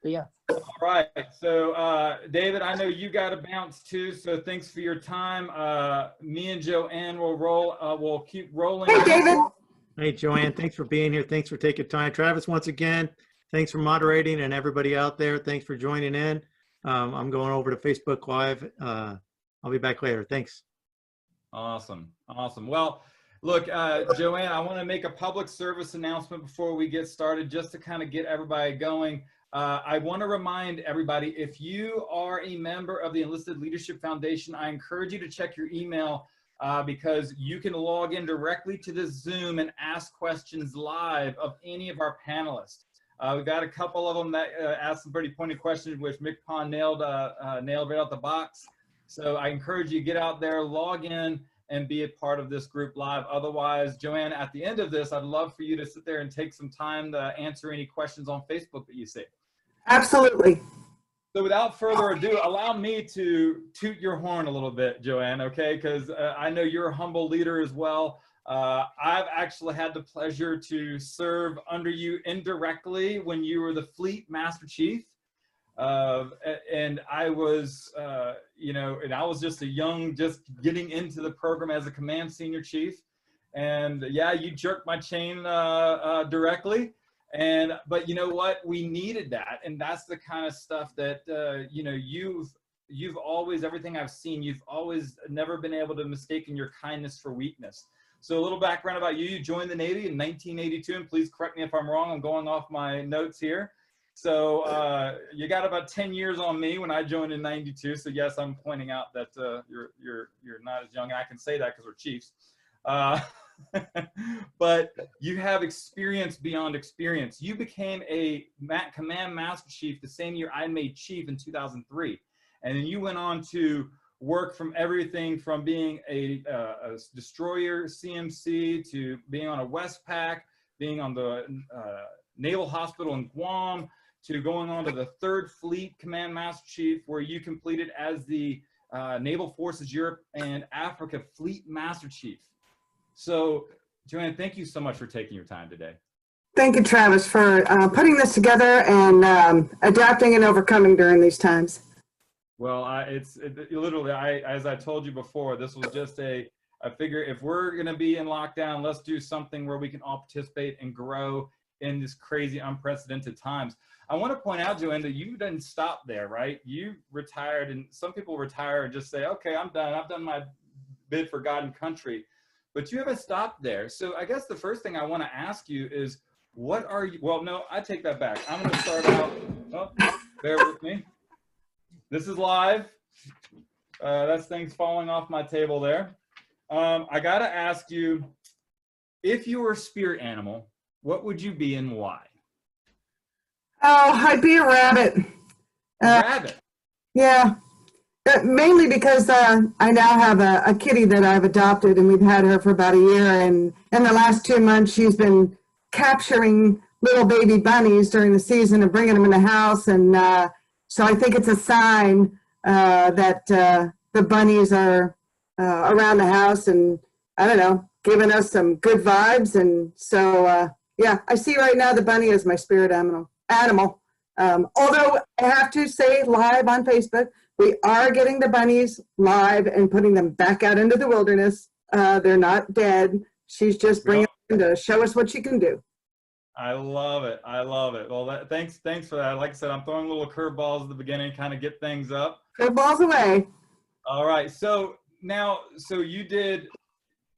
yeah. All right. So, David, I know you got to bounce too. So thanks for your time. Me and Joann will roll. We'll keep rolling. Hey, David. Hey, Joann, thanks for being here. Thanks for taking time. Travis, once again, thanks for moderating, and everybody out there, thanks for joining in. I'm going over to Facebook Live. I'll be back later. Thanks. Awesome. Awesome. Well, look, Joann, I want to make a public service announcement before we get started, just to kind of get everybody going. I want to remind everybody, if you are a member of the Enlisted Leadership Foundation, I encourage you to check your email because you can log in directly to this Zoom and ask questions live of any of our panelists. We've got a couple of them that asked some pretty pointed questions, which Mick Pond nailed right out the box. So I encourage you to get out there, log in, and be a part of this group live. Otherwise, Joann, at the end of this, I'd love for you to sit there and take some time to answer any questions on Facebook that you see. Absolutely. So without further ado, allow me to toot your horn a little bit, Joann, okay? Because I know you're a humble leader as well. I've actually had the pleasure to serve under you indirectly when you were the Fleet Master Chief. And I was, and I was just a young, just getting into the program as a command senior chief. And yeah, you jerked my chain directly. But you know what? We needed that. And that's the kind of stuff that, you've always, everything I've seen, you've always never been able to mistake your kindness for weakness. So a little background about you. You joined the Navy in 1982, and please correct me if I'm wrong. I'm going off my notes here. So you got about 10 years on me when I joined in 92. So yes, I'm pointing out that you're not as young. I can say that because we're chiefs. But you have experience beyond experience. You became a command master chief the same year I made chief in 2003. And then you went on to work from everything from being a destroyer CMC to being on a Westpac, being on the Naval Hospital in Guam, to going on to the 3rd Fleet Command Master Chief, where you completed as the Naval Forces Europe and Africa Fleet Master Chief. So, Joann, thank you so much for taking your time today. Thank you, Travis, for putting this together and adapting and overcoming during these times. Well, literally, as I told you before, this was just I figure if we're going to be in lockdown, let's do something where we can all participate and grow in this crazy, unprecedented times. I want to point out, Joann, that you didn't stop there, right? You retired, and some people retire and just say, okay, I'm done. I've done my bid for God and country. But you haven't stopped there. So I guess the first thing I want to ask you is, what are you, well, no, I take that back. I'm going to start out, bear with me. This is live. That's things falling off my table there. I got to ask you, if you were a spirit animal, what would you be and why? Oh, I'd be a rabbit. A rabbit? Yeah. Mainly because I now have a kitty that I've adopted, and we've had her for about a year. And in the last 2 months, she's been capturing little baby bunnies during the season and bringing them in the house. And so I think it's a sign that the bunnies are around the house and, I don't know, giving us some good vibes. And so, yeah, I see right now the bunny as my spirit animal. Although I have to say, live on Facebook, we are getting the bunnies live and putting them back out into the wilderness. They're not dead. She's just bringing them to show us what she can do. I love it. I love it. Well, thanks for that. Like I said, I'm throwing little curveballs at the beginning, kind of get things up. Curveballs away. All right. So now, you did,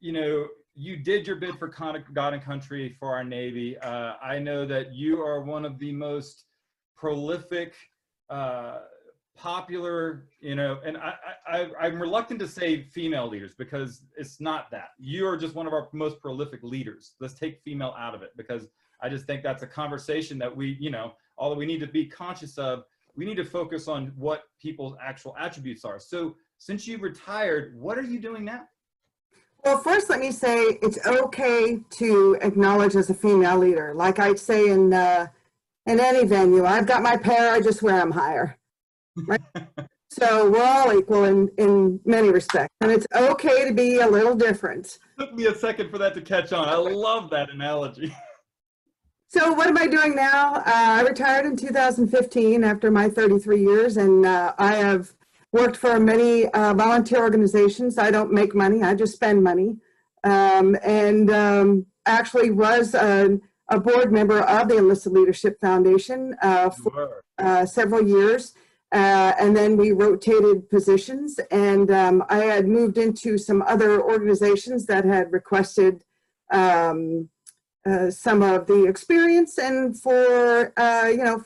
you did your bid for God and country for our Navy. I know that you are one of the most prolific, popular, and I'm reluctant to say female leaders because it's not that. You are just one of our most prolific leaders. Let's take female out of it because I just think that's a conversation that we, although we need to be conscious of, we need to focus on what people's actual attributes are. So since you've retired, what are you doing now? Well, first, let me say it's okay to acknowledge as a female leader. Like I'd say in any venue, I've got my pair, I just wear them higher. Right? So we're all equal in many respects. And it's okay to be a little different. Took me a second for that to catch on. I love that analogy. So what am I doing now? I retired in 2015 after my 33 years, and I have worked for many volunteer organizations. I don't make money, I just spend money. Actually was a board member of the Enlisted Leadership Foundation for several years. And then we rotated positions, and I had moved into some other organizations that had requested some of the experience and for,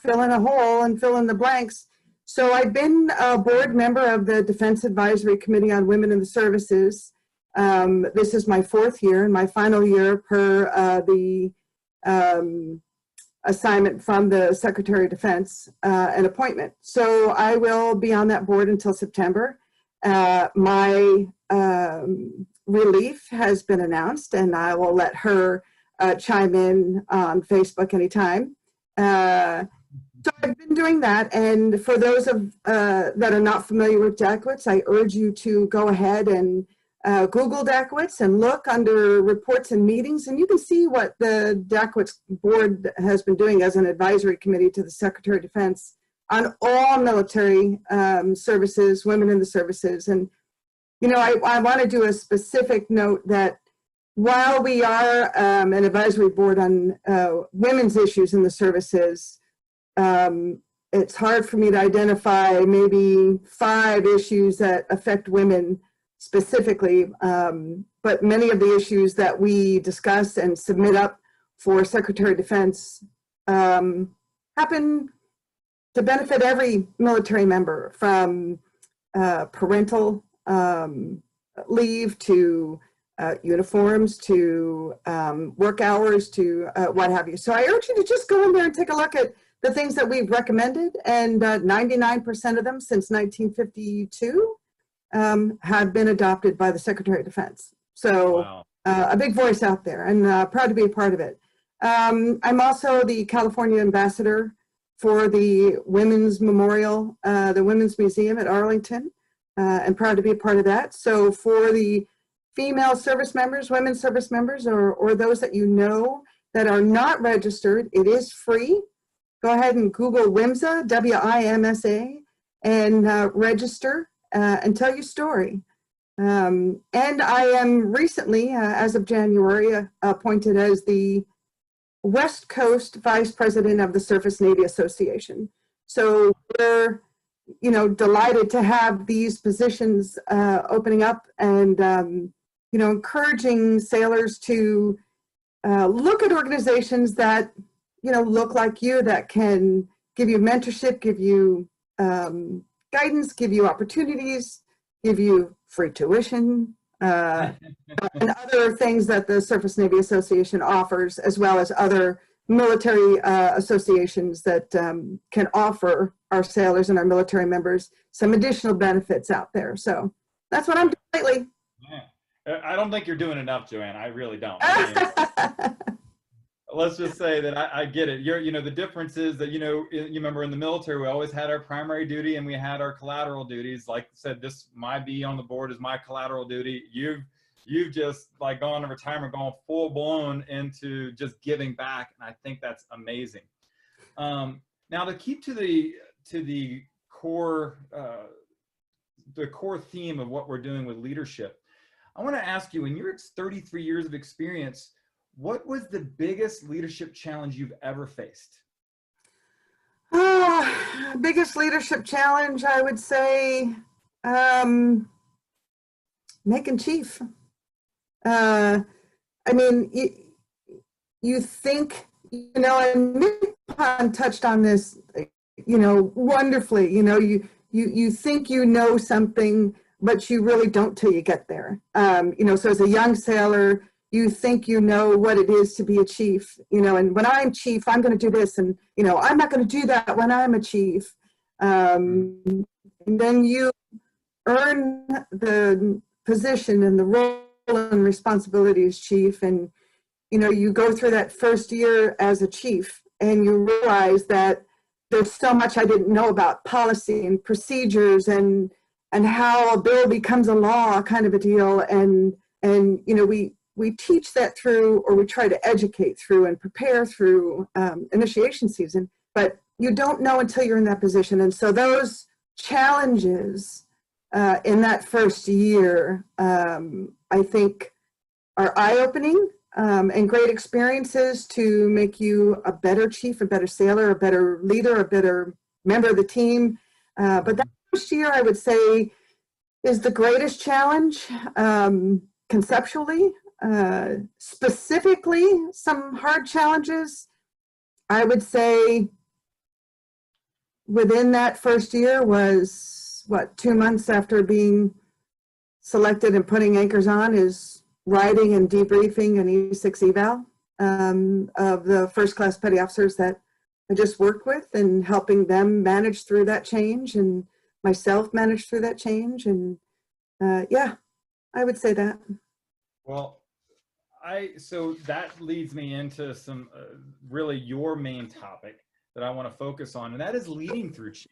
fill in a hole and fill in the blanks. So I've been a board member of the Defense Advisory Committee on Women in the Services. This is my 4th year and my final year per the assignment from the Secretary of Defense, an appointment. So I will be on that board until September. My relief has been announced, and I will let her chime in on Facebook anytime. So I've been doing that, and for those of that are not familiar with DACWITS, I urge you to go ahead and Google DACWITS and look under reports and meetings, and you can see what the DACWITS board has been doing as an advisory committee to the Secretary of Defense on all military services, women in the services. And, I want to do a specific note that while we are an advisory board on women's issues in the services, it's hard for me to identify maybe 5 issues that affect women specifically, but many of the issues that we discuss and submit up for Secretary of Defense happen to benefit every military member, from parental leave to uniforms to work hours to what have you. So I urge you to just go in there and take a look at the things that we've recommended, and 99% of them since 1952 have been adopted by the Secretary of Defense. So wow. A big voice out there, and proud to be a part of it. I'm also the California ambassador for the Women's Memorial, the Women's Museum at Arlington, and proud to be a part of that. So for the female service members, women service members, or those that that are not registered, it is free. Go ahead and Google WIMSA, W-I-M-S-A, and register and tell your story. And I am recently, as of January, appointed as the West Coast Vice President of the Surface Navy Association. So we're, delighted to have these positions opening up, and, encouraging sailors to look at organizations that, look like you, that can give you mentorship, give you guidance, give you opportunities, give you free tuition, and other things that the Surface Navy Association offers, as well as other military associations that can offer our sailors and our military members some additional benefits out there. So that's what I'm doing lately. Yeah. I don't think you're doing enough, Joann. I really don't. I mean, let's just say that I get it. The difference is that, you remember in the military, we always had our primary duty and we had our collateral duties. Like I said, my be on the board is my collateral duty. You've just like gone to retirement, gone full blown into just giving back. And I think that's amazing. Now to keep to the core theme of what we're doing with leadership, I want to ask you, in your 33 years of experience, what was the biggest leadership challenge you've ever faced? Biggest leadership challenge, I would say, making chief. I mean, you think, and Nick touched on this, wonderfully. You think you know something, but you really don't till you get there. So as a young sailor, you think you know what it is to be a chief, and when I'm chief, I'm going to do this, and, I'm not going to do that when I'm a chief. And then you earn the position and the role and responsibility as chief, and, you go through that first year as a chief, and you realize that there's so much I didn't know about policy and procedures and how a bill becomes a law, kind of a deal. And we we teach that through, or we try to educate through and prepare through initiation season, but you don't know until you're in that position. And so those challenges in that first year, I think are eye-opening and great experiences to make you a better chief, a better sailor, a better leader, a better member of the team. But that first year, I would say, is the greatest challenge conceptually. Specifically, some hard challenges, I would say within that first year was, what, 2 months after being selected and putting anchors on, is writing and debriefing an E6 eval of the first class petty officers that I just worked with, and helping them manage through that change and myself manage through that change. And yeah, I would say that. Well, so that leads me into some really your main topic that I want to focus on, and that is leading through change.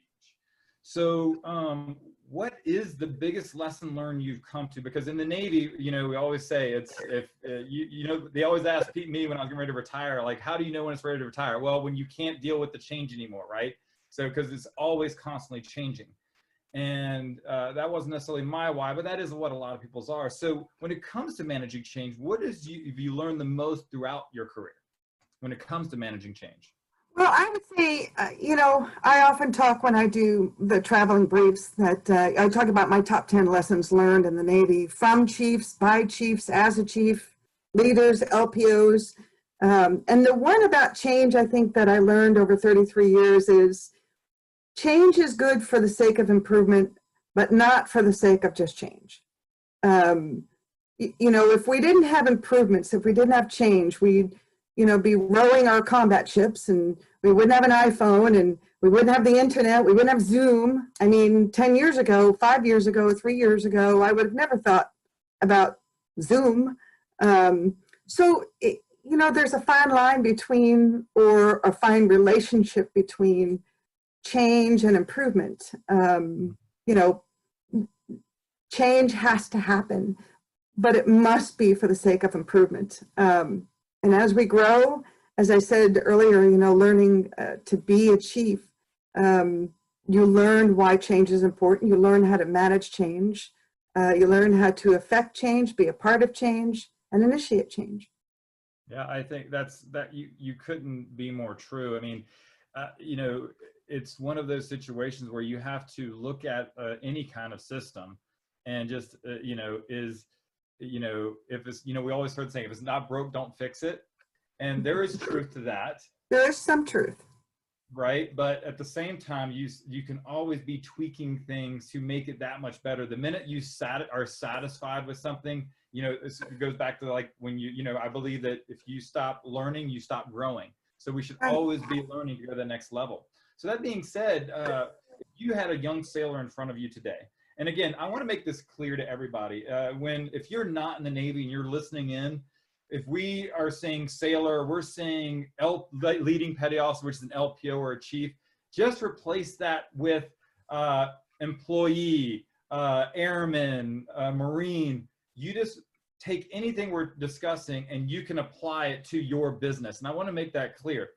So what is the biggest lesson learned you've come to? Because in the Navy, you know, we always say it's, if you know, they always ask me when I was getting ready to retire, like, how do you know when it's ready to retire? Well, when you can't deal with the change anymore, right? So, because it's always constantly changing. And that wasn't necessarily my why, but that is what a lot of people's are. So when it comes to managing change, what have you learned the most throughout your career when it comes to managing change? Well, I would say, you know, I often talk when I do the traveling briefs that I talk about my top 10 lessons learned in the Navy from chiefs, by chiefs, as a chief, leaders, LPOs. And the one about change, I think, that I learned over 33 years is change is good for the sake of improvement, but not for the sake of just change. You know, if we didn't have improvements, if we didn't have change, we'd, you know, be rowing our combat ships, and we wouldn't have an iPhone, and we wouldn't have the internet, we wouldn't have Zoom. I mean, 10 years ago, 5 years ago, 3 years ago, I would have never thought about Zoom. So, you know, there's a fine line between, or a fine relationship between change and improvement. You know, change has to happen, but it must be for the sake of improvement. And as we grow, as I said earlier, you know, learning to be a chief, you learn why change is important. You learn how to manage change. You learn how to affect change, be a part of change, and initiate change. Yeah, I think that you couldn't be more true. I mean, you know, it's one of those situations where you have to look at any kind of system and just, you know, you know, if it's, you know, we always heard saying, if it's not broke, don't fix it. And there is truth to that. There is some truth. Right. But at the same time, you can always be tweaking things to make it that much better. The minute you are satisfied with something, you know, it goes back to like when you know, I believe that if you stop learning, you stop growing. So we should always be learning to go to the next level. So that being said, if you had a young sailor in front of you today, and again, I want to make this clear to everybody. If you're not in the Navy and you're listening in, if we are saying sailor, we're saying leading petty officer, which is an LPO or a chief, just replace that with employee, airman, Marine. You just take anything we're discussing and you can apply it to your business. And I want to make that clear.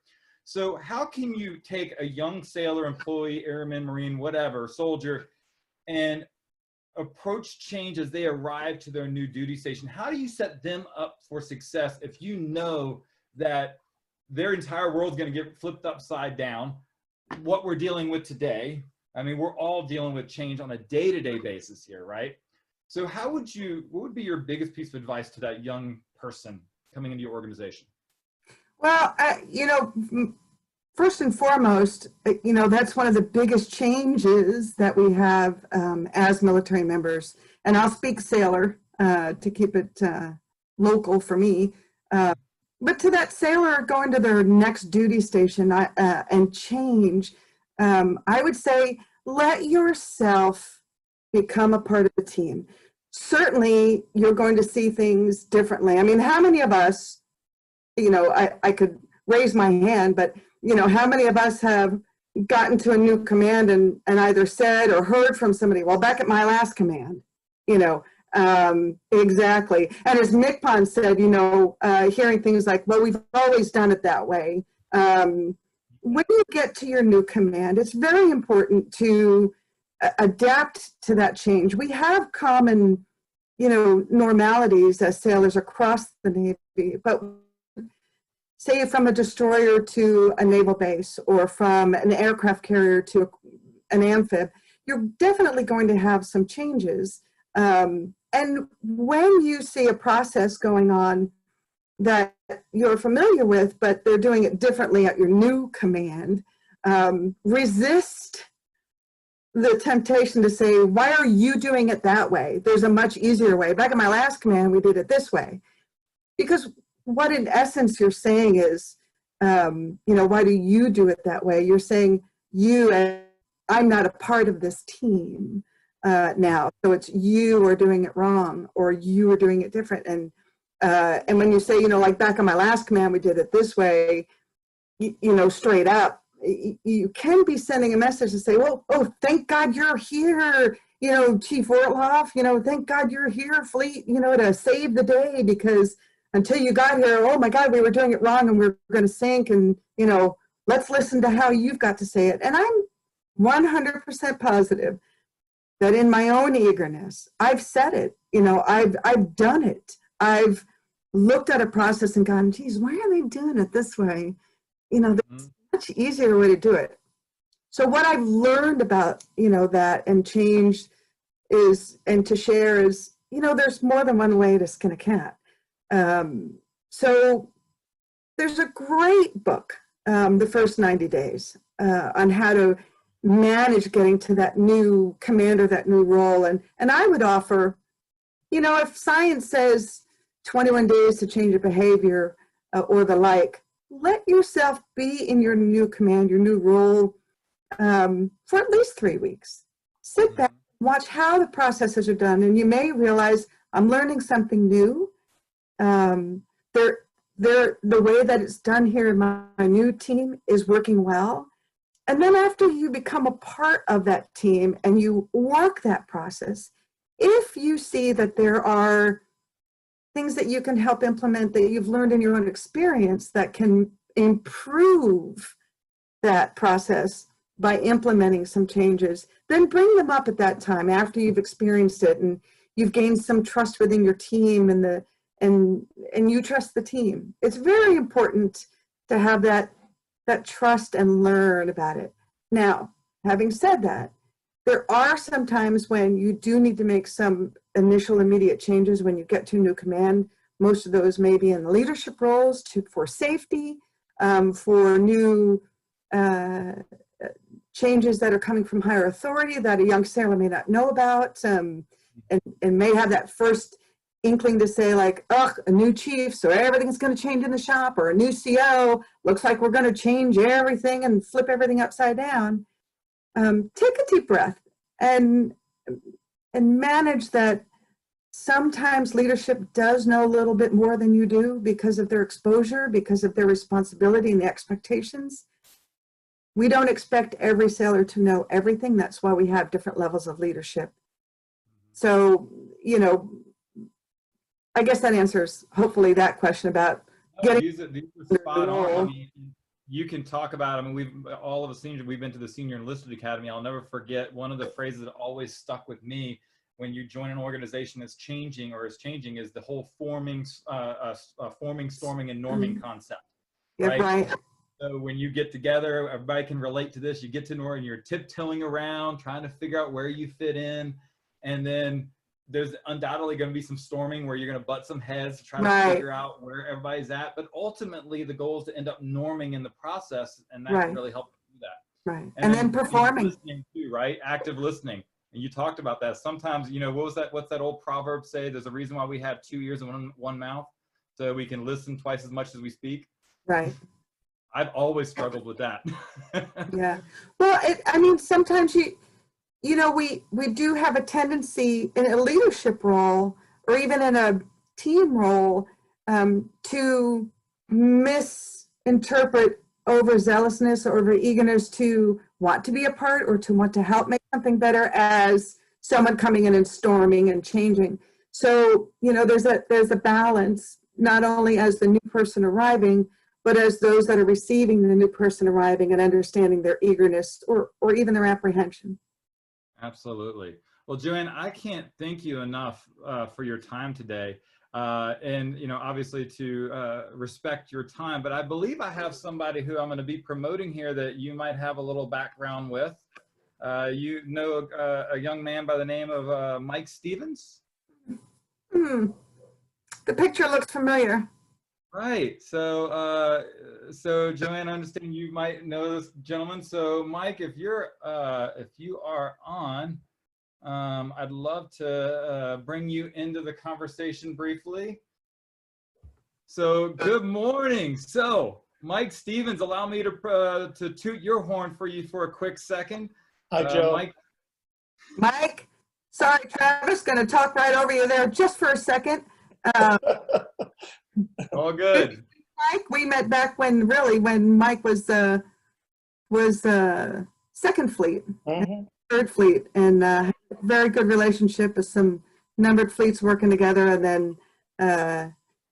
So how can you take a young sailor, employee, airman, Marine, whatever, soldier, and approach change as they arrive to their new duty station? How do you set them up for success if you know that their entire world's going to get flipped upside down? What we're dealing with today, I mean, we're all dealing with change on a day-to-day basis here, right? So what would be your biggest piece of advice to that young person coming into your organization? Well, you know, first and foremost, you know, that's one of the biggest changes that we have as military members. And I'll speak sailor to keep it local for me. But to that sailor going to their next duty station and change, I would say, let yourself become a part of the team. Certainly, you're going to see things differently. I mean, how many of us, you know, I could raise my hand, but you know, how many of us have gotten to a new command and either said or heard from somebody, well, back at my last command, you know, Exactly. And as Nick Pond said, hearing things like, well, we've always done it that way. When you get to your new command, it's very important to adapt to that change. We have common, normalities as sailors across the Navy, but say from a destroyer to a naval base or from an aircraft carrier to an amphib, you're definitely going to have some changes. And when you see a process going on that you're familiar with, but they're doing it differently at your new command, resist the temptation to say, why are you doing it that way? There's a much easier way. Back in my last command, we did it this way. Because what in essence you're saying is, why do you do it that way? You're saying, I'm not a part of this team now. So it's you are doing it wrong, or you are doing it different. And when you say, like back on my last command, we did it this way, straight up, you can be sending a message to say, well, oh, thank God you're here, Chief Ortloff, thank God you're here, Fleet, to save the day, because until you got here, oh my God, we were doing it wrong and we we're going to sink, and, let's listen to how you've got to say it. And I'm 100% positive that in my own eagerness, I've said it, I've done it. I've looked at a process and gone, geez, why are they doing it this way? There's a much easier way to do it. So what I've learned about, that and changed is, and to share is, there's more than one way to skin a cat. So there's a great book, The First 90 Days, on how to manage getting to that new command or that new role. And I would offer, if science says 21 days to change your behavior or the like, let yourself be in your new command, your new role for at least 3 weeks. Sit back, watch how the processes are done, and you may realize I'm learning something new. The way that it's done here in my new team is working well. And then after you become a part of that team and you work that process, if you see that there are things that you can help implement that you've learned in your own experience that can improve that process by implementing some changes, then bring them up at that time after you've experienced it and you've gained some trust within your team and you trust the team. It's very important to have that trust and learn about it. Now, having said that, there are some times when you do need to make some initial immediate changes when you get to new command. Most of those may be in leadership roles for safety, for new changes that are coming from higher authority that a young sailor may not know about, and may have that first inkling to say like, ugh, a new chief, so everything's going to change in the shop, or a new CO, looks like we're going to change everything and flip everything upside down. Take a deep breath and manage that. Sometimes leadership does know a little bit more than you do because of their exposure, because of their responsibility and the expectations. We don't expect every sailor to know everything. That's why we have different levels of leadership. So, I guess that answers, hopefully, that question about getting. These are spot on. I mean, you can talk about, all of us seniors, we've been to the Senior Enlisted Academy. I'll never forget one of the phrases that always stuck with me when you join an organization that's changing or is changing is the whole forming, storming, and norming concept. Right? So when you get together, everybody can relate to this. You get to know and you're tiptoeing around, trying to figure out where you fit in. And then there's undoubtedly going to be some storming where you're going to butt some heads to try to figure out where everybody's at. But ultimately, the goal is to end up norming in the process, and that can really help do that. Right. And then performing. Listening too, right? Active listening. And you talked about that. Sometimes, what's that old proverb say? There's a reason why we have 2 ears and one mouth, so we can listen twice as much as we speak. Right. I've always struggled with that. Yeah. Well, sometimes we do have a tendency in a leadership role or even in a team role to misinterpret overzealousness or over eagerness to want to be a part or to want to help make something better as someone coming in and storming and changing. So, you know, there's a balance, not only as the new person arriving, but as those that are receiving the new person arriving and understanding their eagerness or even their apprehension. Absolutely. Well, Joann, I can't thank you enough for your time today. And, you know, obviously to respect your time, but I believe I have somebody who I'm going to be promoting here that you might have a little background with. You know a young man by the name of Mike Stevens? The picture looks familiar. Right. So, Joann, I understand you might know this gentleman. So, Mike, if you are on, I'd love to bring you into the conversation briefly. So, good morning. So, Mike Stevens, allow me to toot your horn for you for a quick second. Hi, Joe. Mike, sorry, Travis, going to talk right over you there just for a second. All good. Mike, we met back when Mike was Second Fleet, Third Fleet, and very good relationship with some numbered fleets working together, and then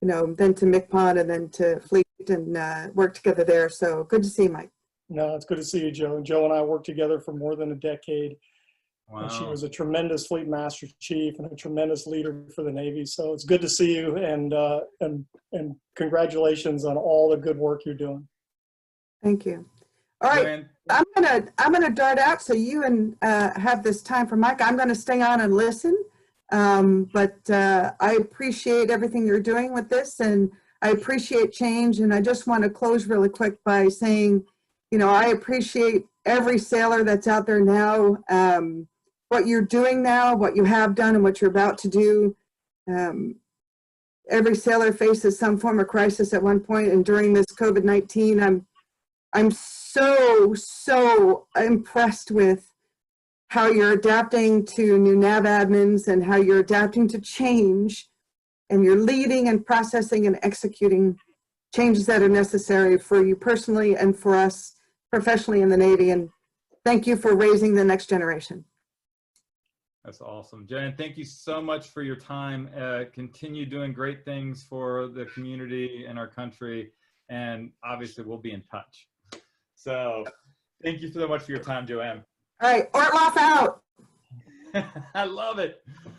you know, then to MCPON and then to Fleet, and work together there. So good to see you, Mike. No, it's good to see you, Joe. Joe and I worked together for more than a decade. Wow. And she was a tremendous Fleet Master Chief and a tremendous leader for the Navy. So it's good to see you, and congratulations on all the good work you're doing. Thank you. All right, Joann, I'm gonna dart out so you and have this time for Mike. I'm gonna stay on and listen, but I appreciate everything you're doing with this, and I appreciate change. And I just want to close really quick by saying, you know, I appreciate every sailor that's out there now. What you're doing now, what you have done, and what you're about to do. Every sailor faces some form of crisis at one point, and during this COVID-19, I'm so impressed with how you're adapting to new nav admins and how you're adapting to change, and you're leading and processing and executing changes that are necessary for you personally and for us professionally in the Navy. And thank you for raising the next generation. That's awesome. Joann, thank you so much for your time. Continue doing great things for the community and our country. And obviously we'll be in touch. So thank you so much for your time, Joann. All right, Ortloff out. I love it.